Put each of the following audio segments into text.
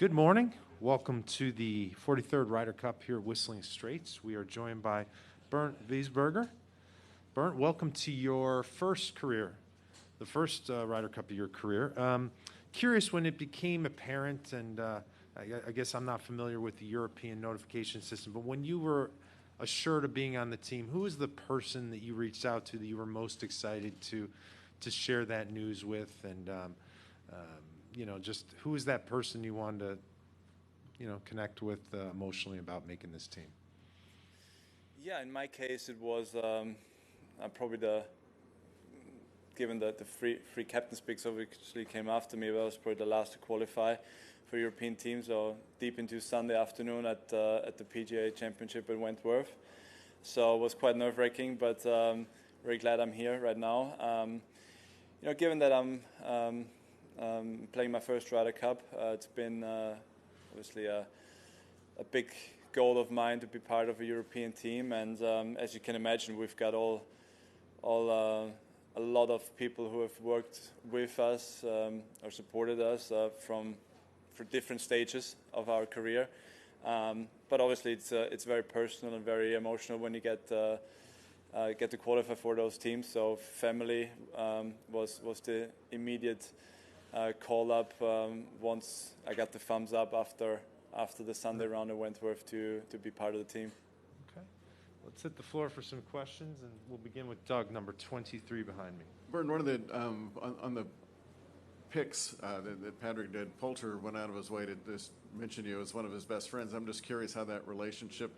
Good morning. Welcome to the 43rd Ryder Cup here at Whistling Straits. We are joined by Bernd Wiesberger. Bernd, welcome to your first career, the first Ryder Cup of your career. Curious when it became apparent, and I guess I'm not familiar with the European notification system, but when you were assured of being on the team, who was the person that you reached out to that you were most excited to share that news with, and just who is that person you wanted to connect with emotionally about making this team? Yeah, in my case, it was probably given that the free captain's picks obviously came after me, but I was probably the last to qualify for European team, so deep into Sunday afternoon at the PGA Championship in Wentworth. So it was quite nerve-wracking, but very glad I'm here right now. Given that I'm playing my first Ryder Cup, it's been obviously a big goal of mine to be part of a European team, and as you can imagine, we've got a lot of people who have worked with us or supported us for different stages of our career. But obviously, it's very personal and very emotional when you get to qualify for those teams. So family was the immediate call up once I got the thumbs up after the Sunday round in Wentworth to be part of the team. Okay. Let's hit the floor for some questions, and we'll begin with Doug, number 23 behind me. Bernd, one of the on the picks that Patrick did, Poulter went out of his way to just mention you as one of his best friends. I'm just curious how that relationship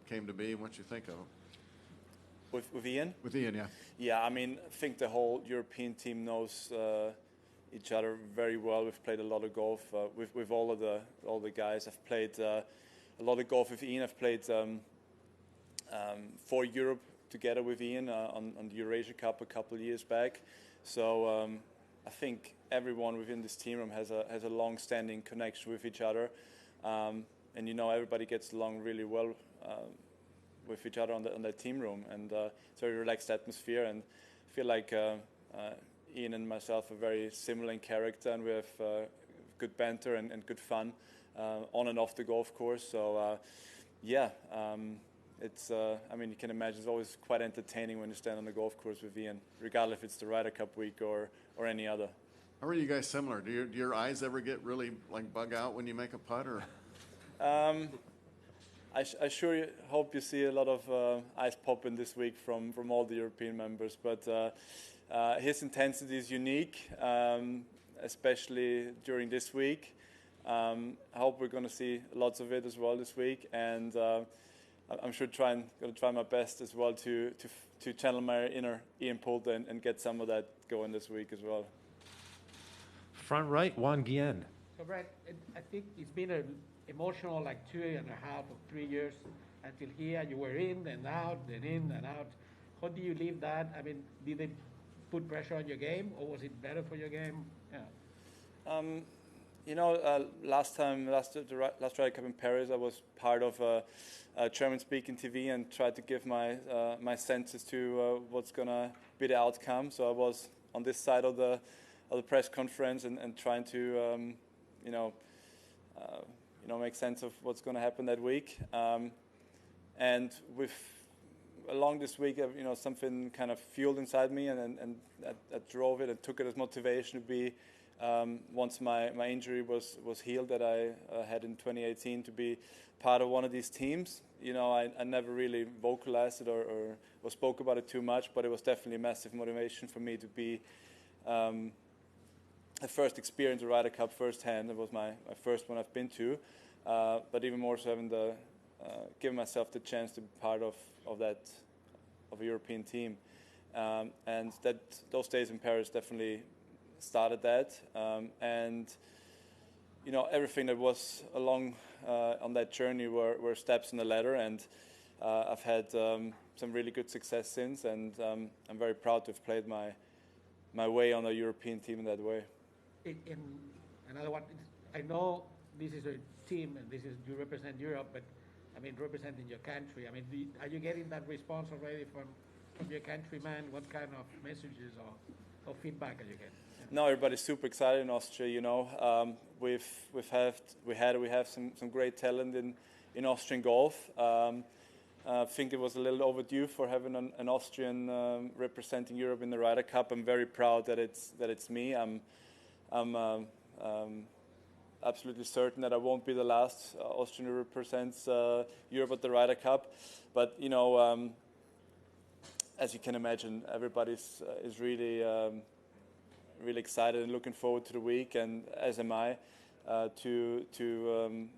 came to be and what you think of him. With Ian? With Ian, yeah. Yeah, I mean, I think the whole European team knows each other very well. We've played a lot of golf with all the guys. I've played a lot of golf with Ian. I've played for Europe together with Ian on the Eurasia Cup a couple of years back. So I think everyone within this team room has a long-standing connection with each other, and everybody gets along really well with each other on that team room, and it's a very relaxed atmosphere, and I feel like Ian and myself are very similar in character, and we have good banter and good fun on and off the golf course. So it's you can imagine it's always quite entertaining when you stand on the golf course with Ian, regardless if it's the Ryder Cup week or any other. How are you guys similar? Do your eyes ever get really bug out when you make a putt, or? I sure hope you see a lot of eyes popping this week from all the European members, but his intensity is unique, especially during this week. I hope we're going to see lots of it as well this week, and I'm sure going to try my best as well to channel my inner Ian Poulter and get some of that going this week as well. Front right, Juan Guillen. So, Brad, I think it's been an emotional 2.5 or 3 years until here. You were in and out, then in and out. How do you leave that? I mean, did they put pressure on your game, or was it better for your game? Yeah. Last Ryder Cup in Paris, I was part of a German-speaking TV and tried to give my senses to what's gonna be the outcome. So I was on this side of the press conference and trying to make sense of what's going to happen that week. And along this week, something kind of fueled inside me, and I drove it and took it as motivation to be, once my injury was healed that I had in 2018, to be part of one of these teams. I never really vocalized it or spoke about it too much, but it was definitely a massive motivation for me to be the first experience of Ryder Cup firsthand. It was my first one I've been to, but even more so having given myself the chance to be part of a European team, and those days in Paris definitely started that, and everything that was along on that journey were steps in the ladder, and I've had some really good success since, and I'm very proud to have played my way on a European team in that way. In another one, I know this is a team and you represent Europe, but representing your country. Are you getting that response already from your countrymen? What kind of messages or feedback are you getting? No, everybody's super excited in Austria. You know, we have some great talent in Austrian golf. I think it was a little overdue for having an Austrian representing Europe in the Ryder Cup. I'm very proud that it's me. I'm absolutely certain that I won't be the last Austrian who represents Europe at the Ryder Cup. But you know, as you can imagine, everybody is really really excited and looking forward to the week, and as am I, to you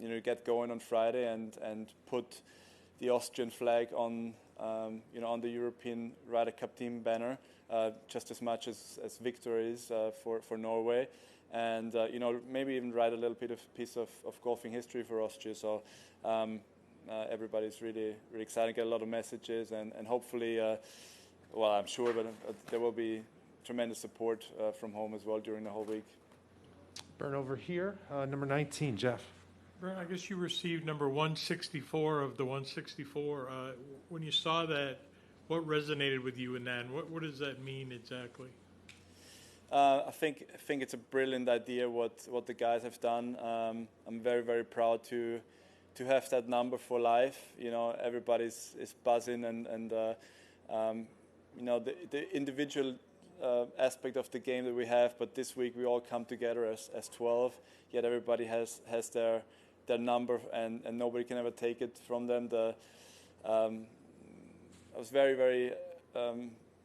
know, get going on Friday and put the Austrian flag on you know, on the European Ryder Cup team banner, just as much as Victor is for Norway, and you know, maybe even write a little piece of golfing history for Austria. So everybody's really excited, get a lot of messages, and hopefully, well, I'm sure, but there will be tremendous support from home as well during the whole week. Bernd, over here, number 19, Jeff. Bernd, I guess you received number 164 of the 164. When you saw that, what resonated with you in that, and what does that mean exactly? I think it's a brilliant idea what the guys have done. I'm very proud to have that number for life. You know, everybody's is buzzing, and you know, the individual aspect of the game that we have, but this week we all come together as 12, yet everybody has their number, and nobody can ever take it from them. I was very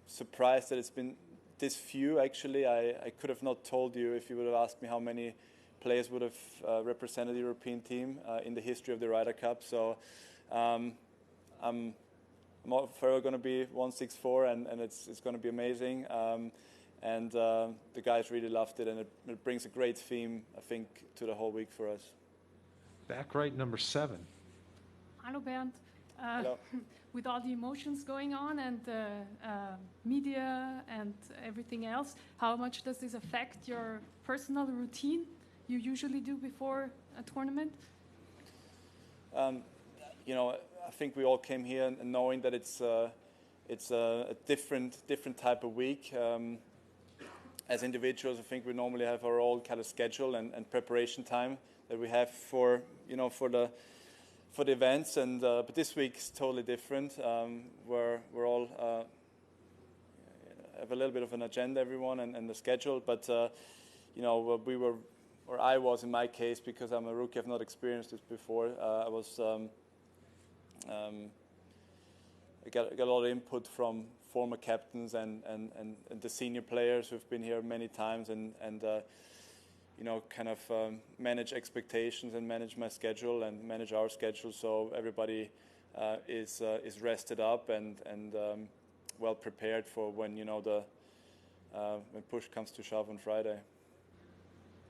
surprised that it's been this few. Actually, I could have not told you if you would have asked me how many players would have represented the European team in the history of the Ryder Cup. So I'm forever going to be 164, and it's going to be amazing. And the guys really loved it, and it brings a great theme, I think, to the whole week for us. Back right, number 7. Hello, Bernd. Hello. With all the emotions going on and media and everything else, how much does this affect your personal routine you usually do before a tournament? You know, I think we all came here and knowing that it's a different type of week. As individuals, I think we normally have our own kind of schedule and preparation time that we have for the events, and but this week is totally different. We're all have a little bit of an agenda, everyone, and the schedule. But you know, I was in my case, because I'm a rookie, I've not experienced this before. I got a lot of input from former captains and the senior players who've been here many times, and you know, kind of manage expectations and manage my schedule and manage our schedule, so everybody is rested up and well prepared for when, you know, when push comes to shove on Friday.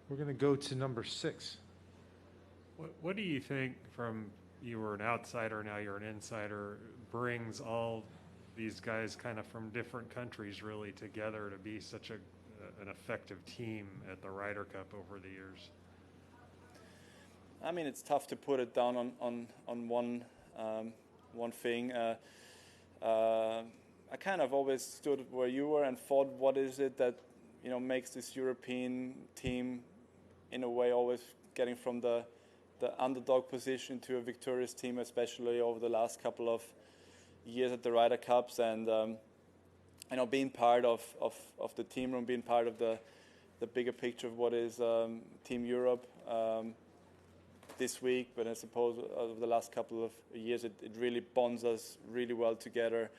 We're going to go to number 6. What do you think, from you were an outsider, now you're an insider, brings all these guys kind of from different countries really together to be such an effective team at the Ryder Cup over the years? I mean, it's tough to put it down on one thing. I kind of always stood where you were and thought, what is it that, you know, makes this European team, in a way, always getting from the underdog position to a victorious team, especially over the last couple of years at the Ryder Cups, and you know, being part of the team room, being part of the bigger picture of what is Team Europe this week, but I suppose over the last couple of years, it really bonds us really well together.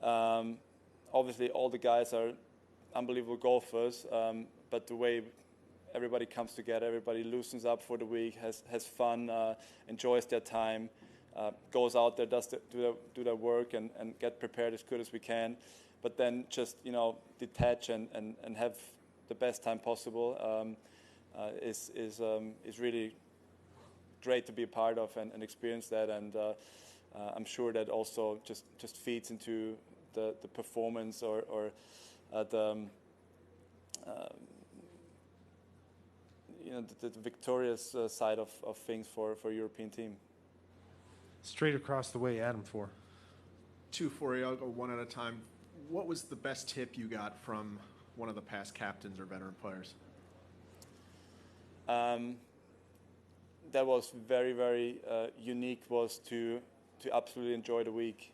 Obviously, all the guys are unbelievable golfers, but the way everybody comes together, everybody loosens up for the week, has fun, enjoys their time, goes out there, do their work, and get prepared as good as we can, but then just, you know, detach and have the best time possible is really great to be a part of and experience that, and I'm sure that also just feeds into the performance or the you know, the victorious side of things for a European team. Straight across the way, Adam 4. 2 for you. I'll go one at a time. What was the best tip you got from one of the past captains or veteran players? That was very, very unique. Was to absolutely enjoy the week.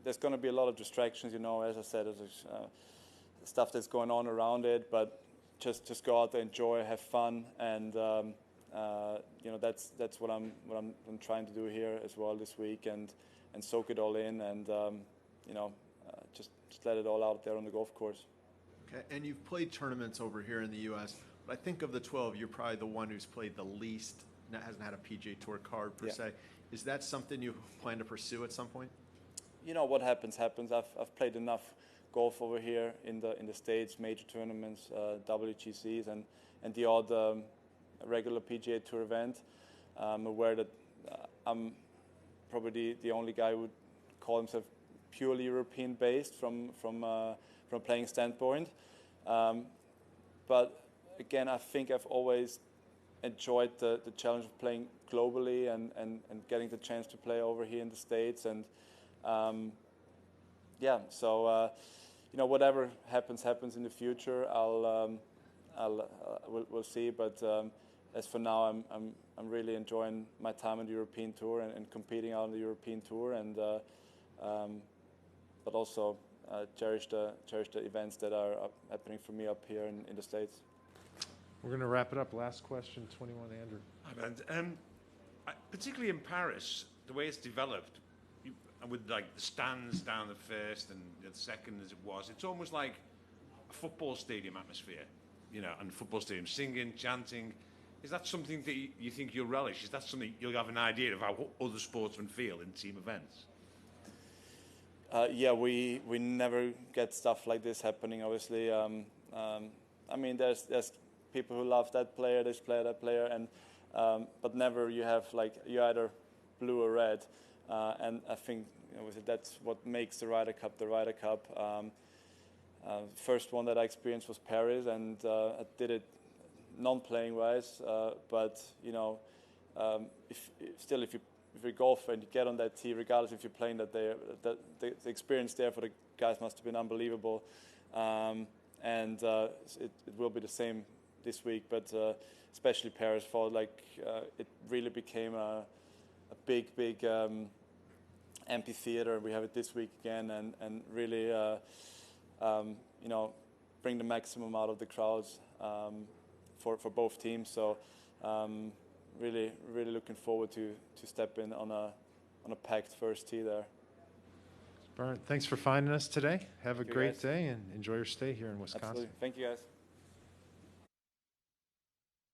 There's going to be a lot of distractions, as I said, there's stuff that's going on around it, but just go out there, enjoy, have fun, and that's what I'm trying to do here as well this week, and soak it all in, and just let it all out there on the golf course. Okay, and you've played tournaments over here in the U.S., but I think of the 12, you're probably the one who's played the least, hasn't had a PGA Tour card per se. Is that something you plan to pursue at some point? What happens. I've played enough golf over here in the States, major tournaments, WGCs, and the odd regular PGA Tour event. I'm aware that I'm probably the only guy who would call himself purely European based from playing standpoint. But again, I think I've always enjoyed the challenge of playing globally and getting the chance to play over here in the States, and whatever happens in the future. We'll see. But as for now, I'm really enjoying my time on the European Tour and competing out on the European Tour, and but also cherish the events that are happening for me up here in the States. We're going to wrap it up. Last question, 21, Andrew. Hi, Bernd. Particularly in Paris, the way it's developed, with like the stands down the first and the second as it was, it's almost like a football stadium atmosphere, and football stadium singing, chanting. Is that something that you think you'll relish? Is that something you'll have an idea of how other sportsmen feel in team events? We never get stuff like this happening, obviously. There's people who love that player, this player, that player, and but never you have you're either blue or red, and I think that's what makes the Ryder Cup the Ryder Cup. First one that I experienced was Paris, and I did it non-playing wise, but if you golf and you get on that tee, regardless if you're playing that day, the experience there for the guys must have been unbelievable, and it will be the same this week, but especially Paris it really became a big amphitheater. We have it this week again, and really bring the maximum out of the crowds for both teams. So really looking forward to step in on a packed first tee there. Bernd, thanks for finding us today. Have a great guys. day and enjoy your stay here in Wisconsin. Absolutely. Thank you, guys.